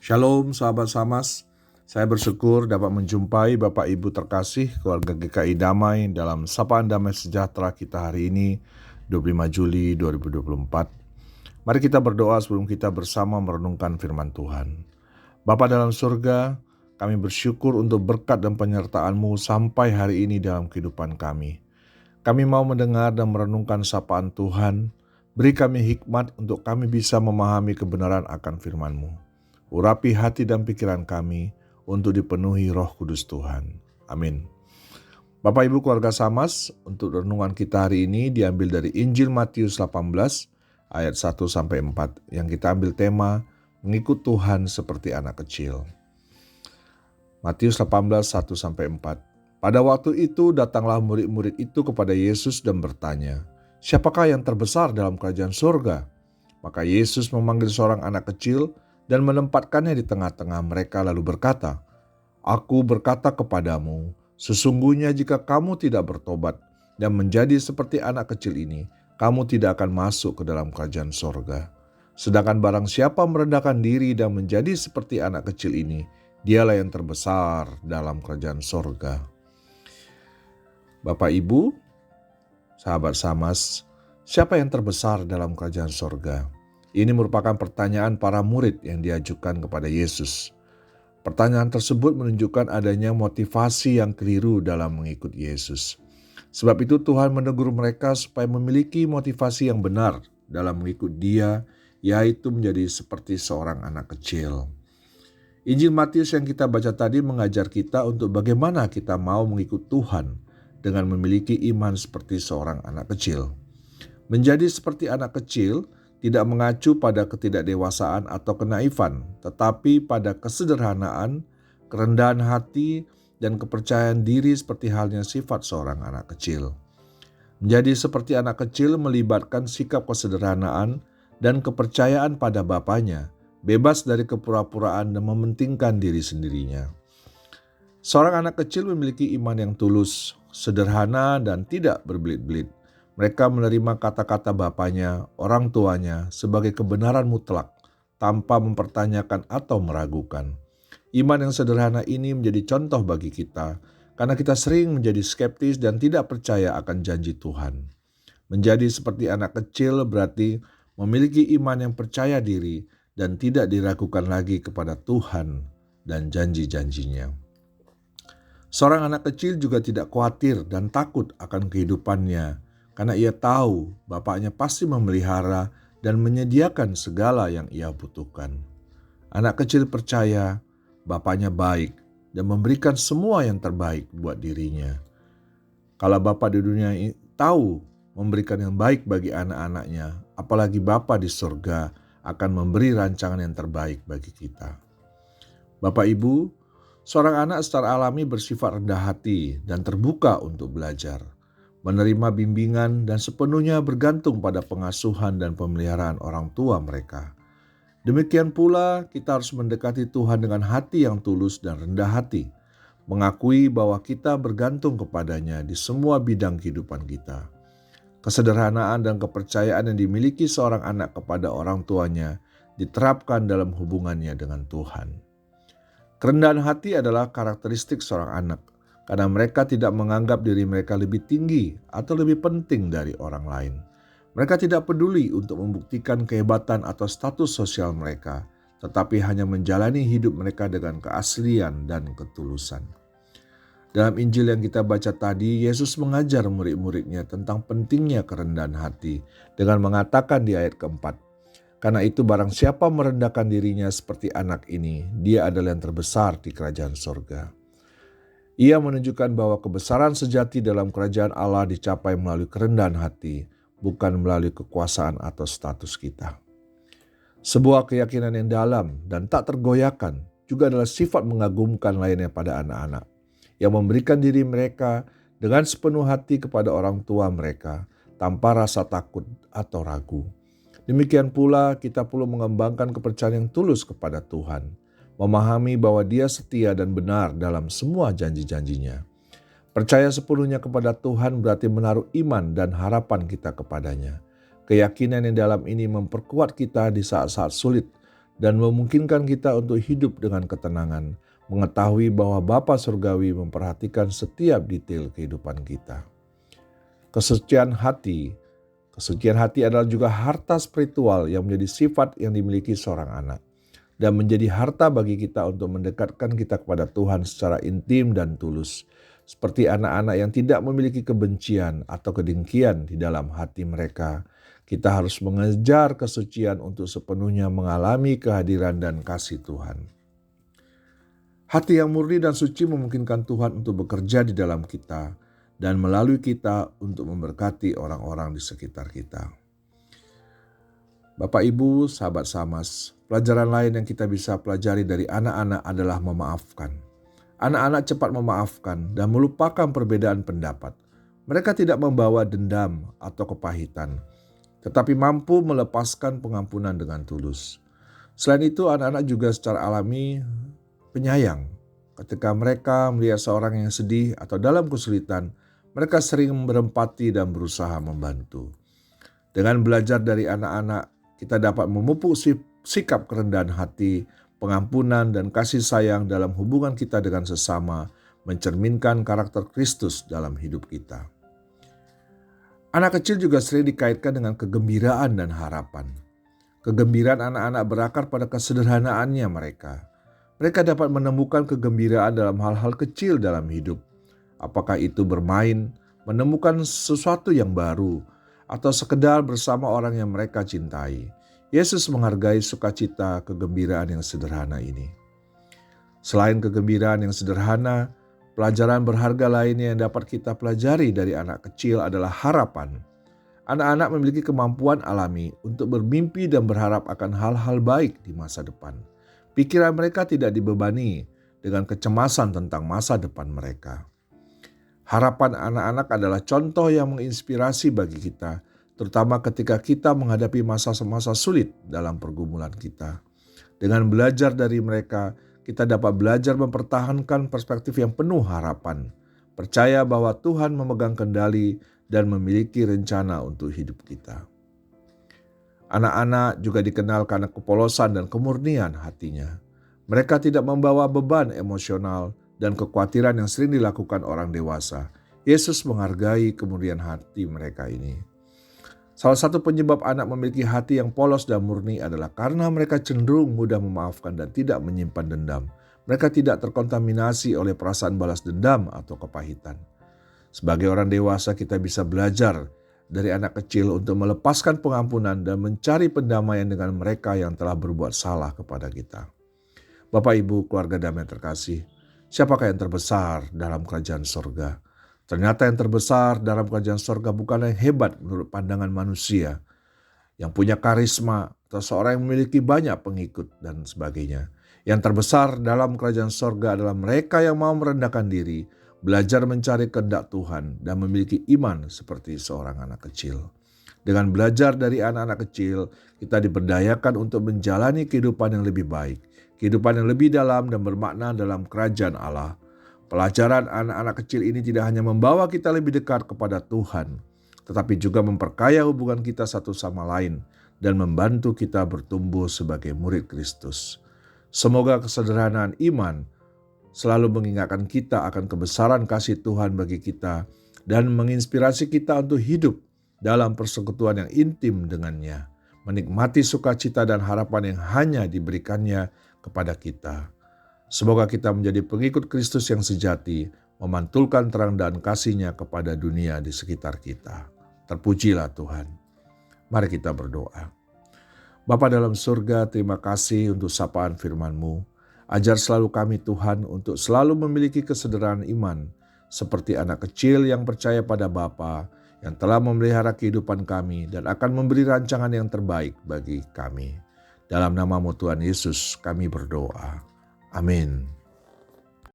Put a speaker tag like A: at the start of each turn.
A: Shalom sahabat Samas, saya bersyukur dapat menjumpai Bapak Ibu terkasih keluarga GKI Damai dalam Sapaan Damai Sejahtera kita hari ini 25 Juli 2024. Mari kita berdoa sebelum kita bersama merenungkan firman Tuhan. Bapa dalam surga, kami bersyukur untuk berkat dan penyertaan-Mu sampai hari ini dalam kehidupan kami. Kami mau mendengar dan merenungkan sapaan Tuhan. Beri kami hikmat untuk kami bisa memahami kebenaran akan firman-Mu. Urapi hati dan pikiran kami untuk dipenuhi Roh Kudus Tuhan. Amin. Bapak Ibu keluarga Samas, untuk renungan kita hari ini diambil dari Injil Matius 18 ayat 1-4 yang kita ambil tema mengikut Tuhan seperti anak kecil. Matius 18 1-4. Pada waktu itu datanglah murid-murid itu kepada Yesus dan bertanya, "Siapakah yang terbesar dalam kerajaan surga?" Maka Yesus memanggil seorang anak kecil dan menempatkannya di tengah-tengah mereka lalu berkata, "Aku berkata kepadamu, sesungguhnya jika kamu tidak bertobat dan menjadi seperti anak kecil ini, kamu tidak akan masuk ke dalam kerajaan sorga. Sedangkan barang siapa merendahkan diri dan menjadi seperti anak kecil ini, dialah yang terbesar dalam kerajaan sorga." Bapak Ibu, sahabat Samas, siapa yang terbesar dalam kerajaan sorga? Ini merupakan pertanyaan para murid yang diajukan kepada Yesus. Pertanyaan tersebut menunjukkan adanya motivasi yang keliru dalam mengikut Yesus. Sebab itu Tuhan menegur mereka supaya memiliki motivasi yang benar dalam mengikut Dia, yaitu menjadi seperti seorang anak kecil. Injil Matius yang kita baca tadi mengajar kita untuk bagaimana kita mau mengikut Tuhan dengan memiliki iman seperti seorang anak kecil. Menjadi seperti anak kecil tidak mengacu pada ketidakdewasaan atau kenaifan, tetapi pada kesederhanaan, kerendahan hati, dan kepercayaan diri seperti halnya sifat seorang anak kecil. Menjadi seperti anak kecil melibatkan sikap kesederhanaan dan kepercayaan pada Bapanya, bebas dari kepura-puraan dan mementingkan diri sendirinya. Seorang anak kecil memiliki iman yang tulus, sederhana, dan tidak berbelit-belit. Mereka menerima kata-kata bapaknya, orang tuanya, sebagai kebenaran mutlak, tanpa mempertanyakan atau meragukan. Iman yang sederhana ini menjadi contoh bagi kita, karena kita sering menjadi skeptis dan tidak percaya akan janji Tuhan. Menjadi seperti anak kecil berarti memiliki iman yang percaya diri dan tidak diragukan lagi kepada Tuhan dan janji-janjinya. Seorang anak kecil juga tidak khawatir dan takut akan kehidupannya, karena ia tahu bapaknya pasti memelihara dan menyediakan segala yang ia butuhkan. Anak kecil percaya bapaknya baik dan memberikan semua yang terbaik buat dirinya. Kalau bapak di dunia ini tahu memberikan yang baik bagi anak-anaknya, apalagi bapa di surga akan memberi rancangan yang terbaik bagi kita. Bapak Ibu, seorang anak secara alami bersifat rendah hati dan terbuka untuk belajar, menerima bimbingan dan sepenuhnya bergantung pada pengasuhan dan pemeliharaan orang tua mereka. Demikian pula kita harus mendekati Tuhan dengan hati yang tulus dan rendah hati, mengakui bahwa kita bergantung kepadanya di semua bidang kehidupan kita. Kesederhanaan dan kepercayaan yang dimiliki seorang anak kepada orang tuanya diterapkan dalam hubungannya dengan Tuhan. Kerendahan hati adalah karakteristik seorang anak, karena mereka tidak menganggap diri mereka lebih tinggi atau lebih penting dari orang lain. Mereka tidak peduli untuk membuktikan kehebatan atau status sosial mereka, tetapi hanya menjalani hidup mereka dengan keaslian dan ketulusan. Dalam Injil yang kita baca tadi, Yesus mengajar murid-muridnya tentang pentingnya kerendahan hati dengan mengatakan di ayat keempat, "Karena itu barang siapa merendahkan dirinya seperti anak ini, dia adalah yang terbesar di kerajaan surga." Ia menunjukkan bahwa kebesaran sejati dalam kerajaan Allah dicapai melalui kerendahan hati, bukan melalui kekuasaan atau status kita. Sebuah keyakinan yang dalam dan tak tergoyahkan juga adalah sifat mengagumkan lainnya pada anak-anak, yang memberikan diri mereka dengan sepenuh hati kepada orang tua mereka, tanpa rasa takut atau ragu. Demikian pula kita perlu mengembangkan kepercayaan yang tulus kepada Tuhan, memahami bahwa Dia setia dan benar dalam semua janji-janjinya. Percaya sepenuhnya kepada Tuhan berarti menaruh iman dan harapan kita kepadanya. Keyakinan yang dalam ini memperkuat kita di saat-saat sulit dan memungkinkan kita untuk hidup dengan ketenangan, mengetahui bahwa Bapa Surgawi memperhatikan setiap detail kehidupan kita. Kesucian hati adalah juga harta spiritual yang menjadi sifat yang dimiliki seorang anak dan menjadi harta bagi kita untuk mendekatkan kita kepada Tuhan secara intim dan tulus. Seperti anak-anak yang tidak memiliki kebencian atau kedengkian di dalam hati mereka, kita harus mengejar kesucian untuk sepenuhnya mengalami kehadiran dan kasih Tuhan. Hati yang murni dan suci memungkinkan Tuhan untuk bekerja di dalam kita dan melalui kita untuk memberkati orang-orang di sekitar kita. Bapak, Ibu, sahabat Samas, pelajaran lain yang kita bisa pelajari dari anak-anak adalah memaafkan. Anak-anak cepat memaafkan dan melupakan perbedaan pendapat. Mereka tidak membawa dendam atau kepahitan, tetapi mampu melepaskan pengampunan dengan tulus. Selain itu, anak-anak juga secara alami penyayang. Ketika mereka melihat seorang yang sedih atau dalam kesulitan, mereka sering berempati dan berusaha membantu. Dengan belajar dari anak-anak, kita dapat memupuk sikap kerendahan hati, pengampunan dan kasih sayang dalam hubungan kita dengan sesama, mencerminkan karakter Kristus dalam hidup kita. Anak kecil juga sering dikaitkan dengan kegembiraan dan harapan. Kegembiraan anak-anak berakar pada kesederhanaannya mereka. Mereka dapat menemukan kegembiraan dalam hal-hal kecil dalam hidup. Apakah itu bermain, menemukan sesuatu yang baru, atau sekedar bersama orang yang mereka cintai. Yesus menghargai sukacita kegembiraan yang sederhana ini. Selain kegembiraan yang sederhana, pelajaran berharga lainnya yang dapat kita pelajari dari anak kecil adalah harapan. Anak-anak memiliki kemampuan alami untuk bermimpi dan berharap akan hal-hal baik di masa depan. Pikiran mereka tidak dibebani dengan kecemasan tentang masa depan mereka. Harapan anak-anak adalah contoh yang menginspirasi bagi kita, terutama ketika kita menghadapi masa-masa sulit dalam pergumulan kita. Dengan belajar dari mereka, kita dapat belajar mempertahankan perspektif yang penuh harapan, percaya bahwa Tuhan memegang kendali dan memiliki rencana untuk hidup kita. Anak-anak juga dikenal karena kepolosan dan kemurnian hatinya. Mereka tidak membawa beban emosional dan kekhawatiran yang sering dilakukan orang dewasa. Yesus menghargai kemurnian hati mereka ini. Salah satu penyebab anak memiliki hati yang polos dan murni adalah karena mereka cenderung mudah memaafkan dan tidak menyimpan dendam. Mereka tidak terkontaminasi oleh perasaan balas dendam atau kepahitan. Sebagai orang dewasa, kita bisa belajar dari anak kecil untuk melepaskan pengampunan dan mencari pendamaian dengan mereka yang telah berbuat salah kepada kita. Bapak, Ibu, keluarga damai terkasih, siapakah yang terbesar dalam kerajaan sorga? Ternyata yang terbesar dalam kerajaan sorga bukanlah yang hebat menurut pandangan manusia, yang punya karisma, atau seorang yang memiliki banyak pengikut dan sebagainya. Yang terbesar dalam kerajaan sorga adalah mereka yang mau merendahkan diri, belajar mencari kehendak Tuhan, dan memiliki iman seperti seorang anak kecil. Dengan belajar dari anak-anak kecil, kita diberdayakan untuk menjalani kehidupan yang lebih baik, kehidupan yang lebih dalam dan bermakna dalam kerajaan Allah. Pelajaran anak-anak kecil ini tidak hanya membawa kita lebih dekat kepada Tuhan, tetapi juga memperkaya hubungan kita satu sama lain dan membantu kita bertumbuh sebagai murid Kristus. Semoga kesederhanaan iman selalu mengingatkan kita akan kebesaran kasih Tuhan bagi kita dan menginspirasi kita untuk hidup dalam persekutuan yang intim dengannya, menikmati sukacita dan harapan yang hanya diberikannya kepada kita. Semoga kita menjadi pengikut Kristus yang sejati, memantulkan terang dan kasih-Nya kepada dunia di sekitar kita. Terpujilah Tuhan. Mari kita berdoa. Bapa dalam surga, terima kasih untuk sapaan firman-Mu. Ajar selalu kami Tuhan untuk selalu memiliki kesederhanaan iman, seperti anak kecil yang percaya pada Bapa, yang telah memelihara kehidupan kami dan akan memberi rancangan yang terbaik bagi kami. Dalam nama-Mu Tuhan Yesus kami berdoa. Amin.